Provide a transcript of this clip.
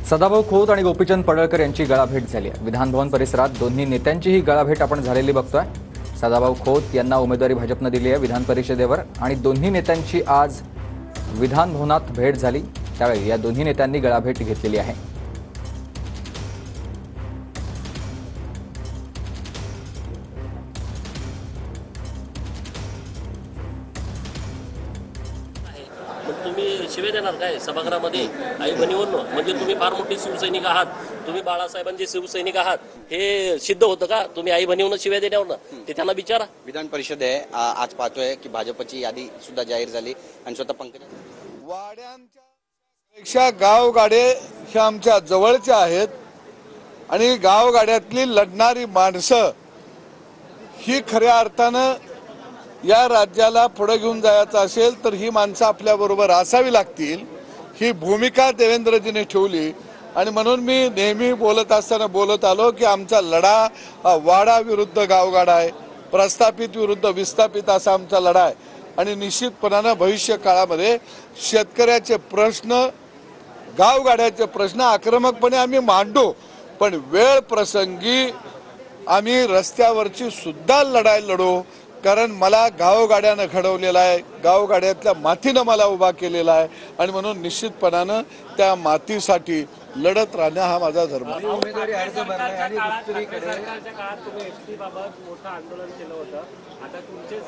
सदाभाऊ खोत आणि गोपीचंद पडळकर यांची गळाभेट झाली आहे। विधानभवन परिसरात दोन्ही नेत्यांची ही गळाभेट आपण झालेली बघतोय। सदाभाऊ खोत यांना उमेदवारी भाजपने दिली आहे विधान परिषदेवर आणि दोन्ही नेत्यांची आज विधानभवनात भेट झाली। त्यावेळी या दोन्ही नेत्यांनी गळाभेट घेतलेली आहे। तुम्ही शिवे देणार काय सभागृहामध्ये आई बहिणीवर? म्हणजे तुम्ही फार मोठे शिवसैनिक आहात, तुम्ही बाळासाहेबांचे शिवसैनिक आहात, हे सिद्ध होतं का? तुम्ही आई बहिणीवर शिवे देण्यावर ते त्यांना विचारा। विधान परिषद आहे, आज पाहतोय की भाजपची यादी सुद्धा जाहीर झाली आणि स्वतः पंकजा वाड्यांच्या गावगाडे हे आमच्या जवळच्या आहेत आणि गावगाड्यातली लढणारी माणसं ही खऱ्या अर्थानं या राज्याला पुढे घेऊन जायचं असेल तर ही माणसं आपल्या बरोबर असावी लागतील, ही भूमिका देवेंद्रजीने ठेवली। आणि म्हणून मी नेहमी बोलत असताना बोलत आलो की आमचा लढा हा वाडा विरुद्ध गावगाडा आहे, प्रस्थापित विरुद्ध विस्थापित असा आमचा लढा आहे। आणि निश्चितपणानं भविष्य काळामध्ये शेतकऱ्याचे प्रश्न, गावगाड्याचे प्रश्न आक्रमकपणे आम्ही मांडू, पण वेळ प्रसंगी आम्ही रस्त्यावरची सुद्धा लढाई लढू। कारण मला गावगाड्यानं घडवलेला आहे, गावगाड्यातल्या मातीनं मला उभा केलेला आहे आणि म्हणून निश्चितपणानं त्या मातीसाठी लढत राहणं हा माझा धर्म आहे। उमेदवारी अर्ज भरलाय आणि दुसरीकडे सरकारच्या काळात तुम्ही एसटी बाबत मोठं आंदोलन केलं होतं, आता तुमचे